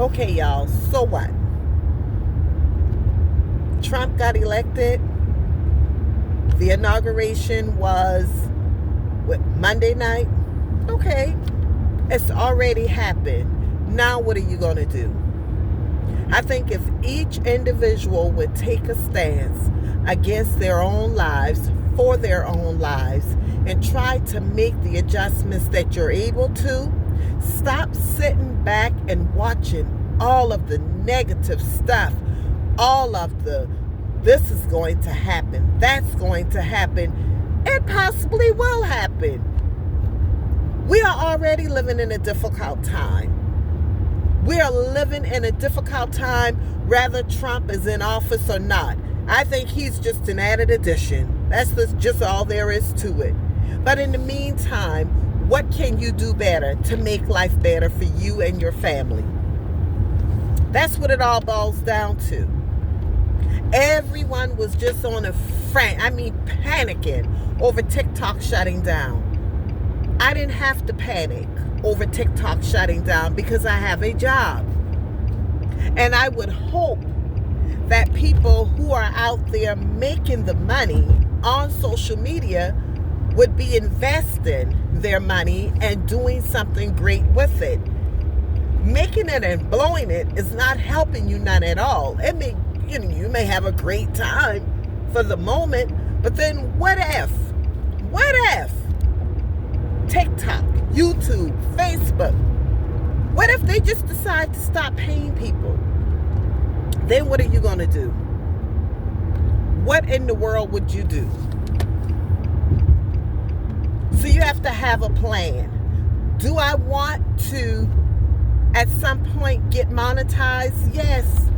Okay, y'all, so what? Trump got elected. The inauguration was Monday night. Okay, it's already happened. Now what are you going to do? I think if each individual would take a stance against their own lives, for their own lives, and try to make the adjustments that you're able to, stop sitting back and watching all of the negative stuff, all of the this is going to happen, that's going to happen, it possibly will happen. We are already living in a difficult time. We are living in a difficult time, whether Trump is in office or not. I think he's just an added addition. That's just all there is to it. But in the meantime, what can you do better to make life better for you and your family? That's what it all boils down to. Everyone was just on panicking over TikTok shutting down. I didn't have to panic over TikTok shutting down because I have a job. And I would hope that people who are out there making the money on social media would be investing their money and doing something great with it. Making it and blowing it is not helping you none at all. It may, you may have a great time for the moment, but then what if TikTok, YouTube, Facebook, what if they just decide to stop paying people? Then what are you going to do? What in the world would you do? So you have to have a plan. Do I want to, at some point, get monetized? Yes.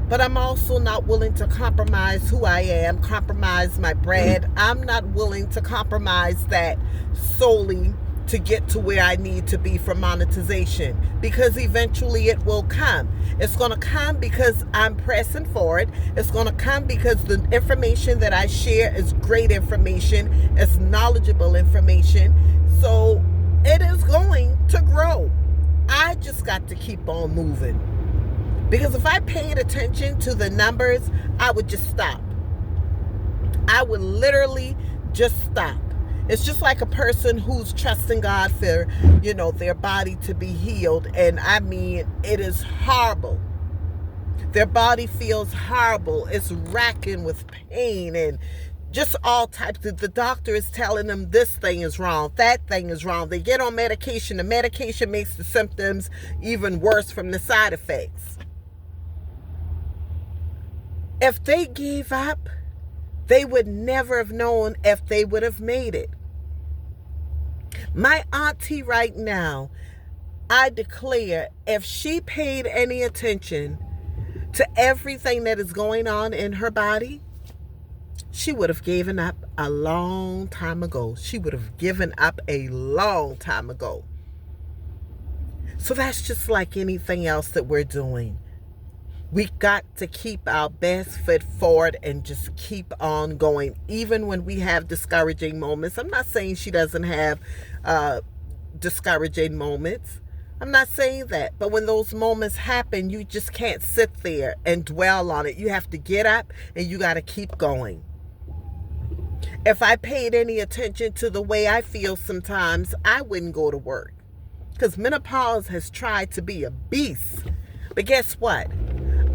But I'm also not willing to compromise who I am, compromise my brand. I'm not willing to compromise that solely to get to where I need to be for monetization, because eventually it will come. It's going to come because I'm pressing for it. It's going to come because the information that I share is great information. It's knowledgeable information. So it is going to grow. I just got to keep on moving. Because if I paid attention to the numbers, I would just stop. I would literally just stop. It's just like a person who's trusting God for, their body to be healed. And I mean, it is horrible. Their body feels horrible. It's racking with pain and just all types of, the doctor is telling them this thing is wrong, that thing is wrong. They get on medication. The medication makes the symptoms even worse from the side effects. If they gave up, they would never have known if they would have made it. My auntie right now, I declare, if she paid any attention to everything that is going on in her body, she would have given up a long time ago. She would have given up a long time ago. So that's just like anything else that we're doing. We got to keep our best foot forward and just keep on going, even when we have discouraging moments. I'm not saying she doesn't have discouraging moments. I'm not saying that. But when those moments happen, you just can't sit there and dwell on it. You have to get up and you got to keep going. If I paid any attention to the way I feel sometimes, I wouldn't go to work. Because menopause has tried to be a beast. But guess what?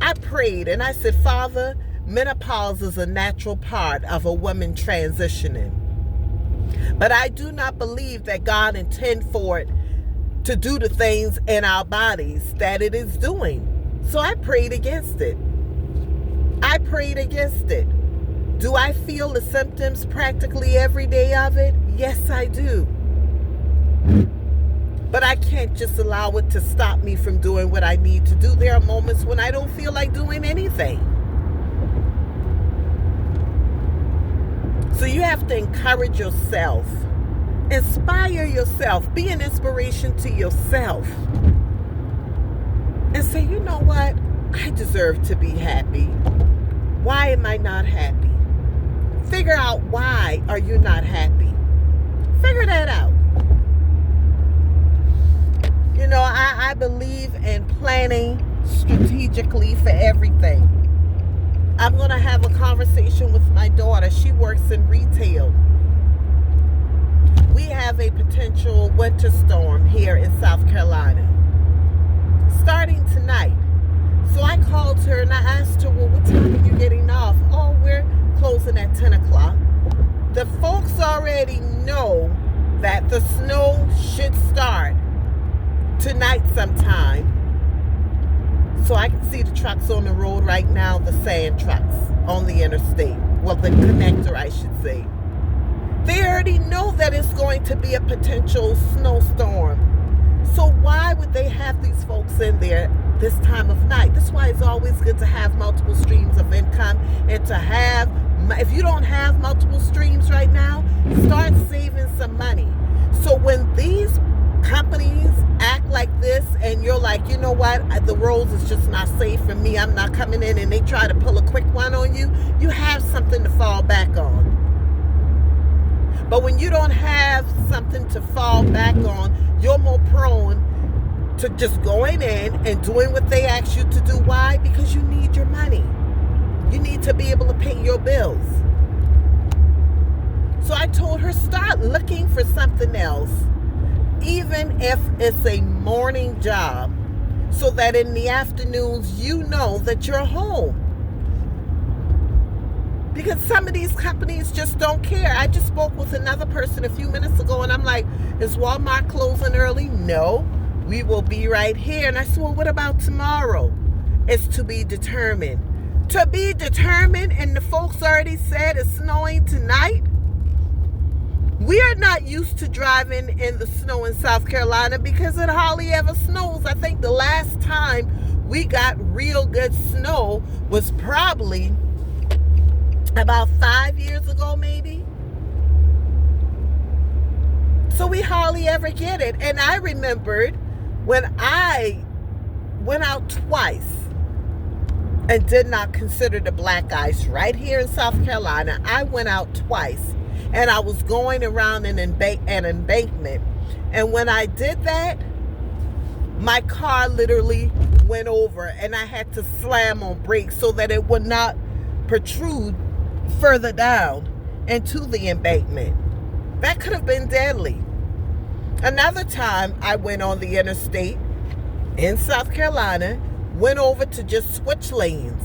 I prayed and I said, Father, menopause is a natural part of a woman transitioning. But I do not believe that God intended for it to do the things in our bodies that it is doing. So I prayed against it. Do I feel the symptoms practically every day of it? Yes, I do. But I can't just allow it to stop me from doing what I need to do. There are moments when I don't feel like doing anything. So you have to encourage yourself. Inspire yourself. Be an inspiration to yourself. And say, you know what? I deserve to be happy. Why am I not happy? Figure out why are you not happy. Figure that out. You know, I believe in planning strategically for everything. I'm going to have a conversation with my daughter. She works in retail. We have a potential winter storm here in South Carolina, starting tonight. So I called her and I asked her, well, what time are you getting off? Oh, we're closing at 10 o'clock. The folks already know that the snow should start tonight sometime. So I can see the trucks on the road right now, the sand trucks on the interstate. Well, the connector, I should say. They already know that it's going to be a potential snowstorm. So why would they have these folks in there this time of night? That's why it's always good to have multiple streams of income, and to have, if you don't have multiple streams right now, start saving some money. So when these companies act like this and you're like, you know what, the roads is just not safe for me, I'm not coming in, and they try to pull a quick one on you, you have something to fall back on. But when you don't have something to fall back on, you're more prone to just going in and doing what they ask you to do. Why? Because you need your money. You need to be able to pay your bills. So I told her, start looking for something else, even if it's a morning job, so that in the afternoons you know that you're home. Because some of these companies just don't care. I just spoke with another person a few minutes ago, and I'm like, is Walmart closing early? No, we will be right here. And I said, well, what about tomorrow? It's to be determined. To be determined, and the folks already said it's snowing tonight. We are not used to driving in the snow in South Carolina because it hardly ever snows. I think the last time we got real good snow was probably about 5 years ago, maybe. So we hardly ever get it. And I remembered when I went out twice and did not consider the black ice right here in South Carolina. I went out twice, and I was going around an embankment. And when I did that, my car literally went over, and I had to slam on brakes so that it would not protrude further down into the embankment. That could have been deadly. Another time I went on the interstate in South Carolina, went over to just switch lanes.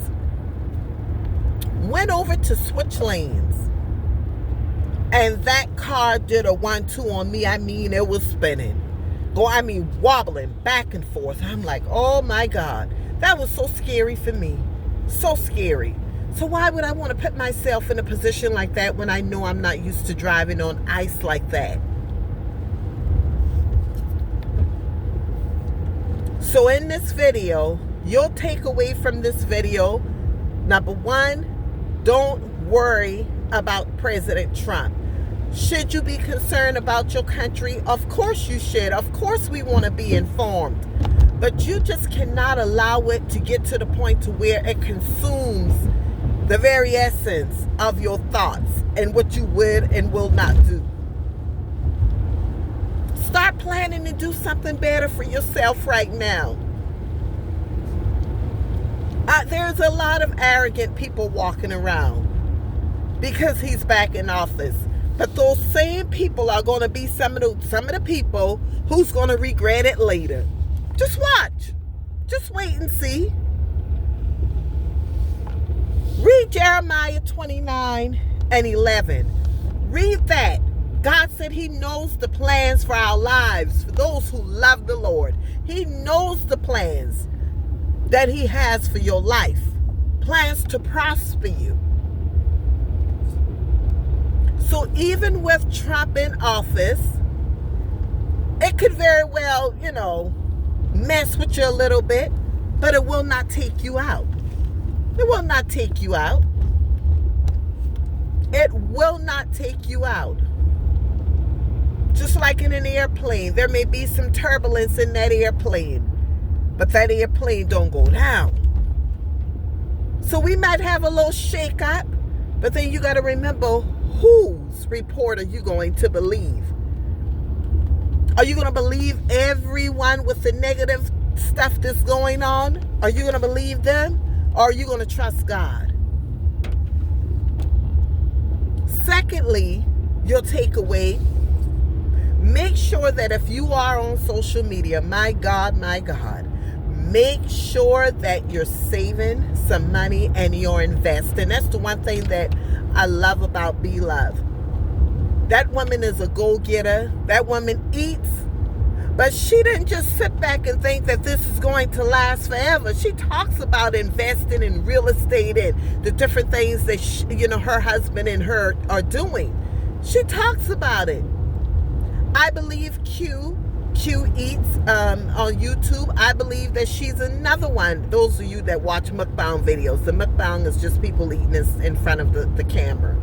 And that car did a 1-2 on me. I mean, it was spinning. Wobbling back and forth. I'm like, oh my God. That was so scary for me. So scary. So why would I want to put myself in a position like that when I know I'm not used to driving on ice like that? So in this video, you'll take away from this video, number one, don't worry about President Trump. Should you be concerned about your country? Of course you should. Of course we want to be informed. But you just cannot allow it to get to the point to where it consumes the very essence of your thoughts and what you would and will not do. Start planning to do something better for yourself right now. There's a lot of arrogant people walking around because he's back in office. But those same people are going to be some of the people who's going to regret it later. Just watch. Just wait and see. Read Jeremiah 29:11. Read that. God said he knows the plans for our lives, for those who love the Lord. He knows the plans that he has for your life. Plans to prosper you. So even with Trump in office, it could very well, mess with you a little bit, but it will not take you out. It will not take you out. It will not take you out. Just like in an airplane, there may be some turbulence in that airplane, but that airplane don't go down. So we might have a little shake up, but then you got to remember, whose report are you going to believe? Are you going to believe everyone with the negative stuff that's going on? Are you going to believe them? Or are you going to trust God? Secondly, your takeaway, make sure that if you are on social media, my God, make sure that you're saving some money and you're investing. That's the one thing that I love about Be Love. That woman is a go-getter. That woman eats. But she didn't just sit back and think that this is going to last forever. She talks about investing in real estate and the different things that her husband and her are doing. She talks about it. I believe Q Eats on YouTube. I believe that she's another one. Those of you that watch mukbang videos, the mukbang is just people eating this in front of the camera.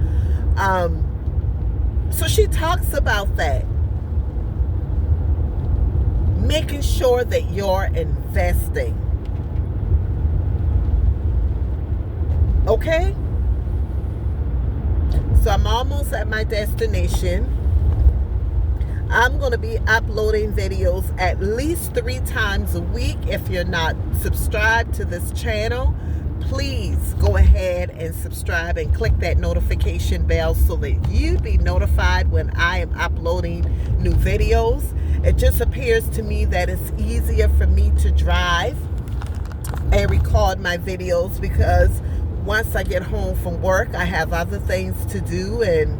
So she talks about that. Making sure that you're investing. Okay? So I'm almost at my destination. I'm going to be uploading videos at least 3 times a week. If you're not subscribed to this channel, please go ahead and subscribe and click that notification bell so that you be notified when I am uploading new videos. It just appears to me that it's easier for me to drive and record my videos because once I get home from work, I have other things to do, and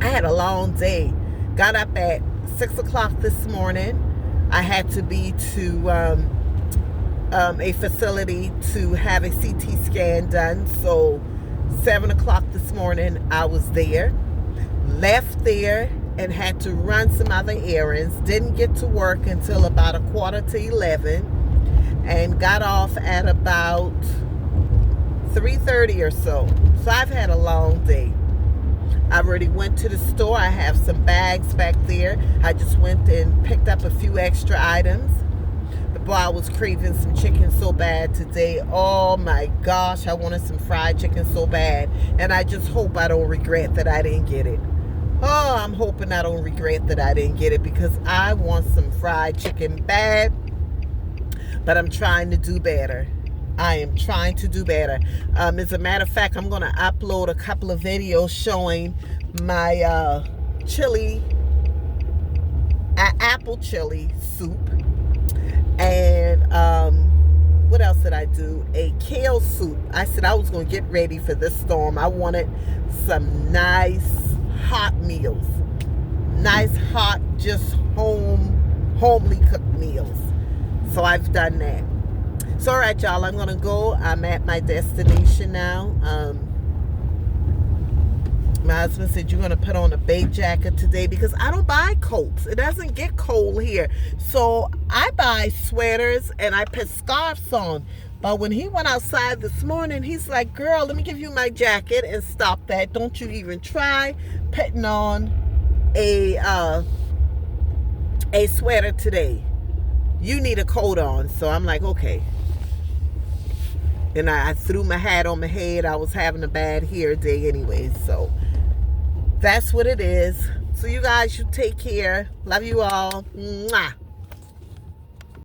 I had a long day. Got up at 6 o'clock this morning. I had to be to a facility to have a CT scan done. So 7 o'clock this morning, I was there. Left there and had to run some other errands. Didn't get to work until about 11:15 and got off at about 3:30 or so. So I've had a long day. I already went to the store. I have some bags back there. I just went and picked up a few extra items. But boy, I was craving some chicken so bad today. Oh my gosh, I wanted some fried chicken so bad. And I just hope I don't regret that I didn't get it. Oh, I'm hoping I don't regret that I didn't get it because I want some fried chicken bad. But I'm trying to do better. I am trying to do better. As a matter of fact, I'm going to upload a couple of videos showing my apple chili soup. And what else did I do? A kale soup. I said I was going to get ready for this storm. I wanted some nice hot meals. Nice hot, just homely cooked meals. So I've done that. So all right, y'all, I'm gonna go. I'm at my destination now. My husband said you're gonna put on a bait jacket today because I don't buy coats. It doesn't get cold here, so I buy sweaters and I put scarves on. But when he went outside this morning, he's like, girl, let me give you my jacket. And stop that. Don't you even try putting on a sweater today. You need a coat on. So I'm like, okay. And I threw my hat on my head. I was having a bad hair day anyway. So that's what it is. So you guys should take care. Love you all. Mwah.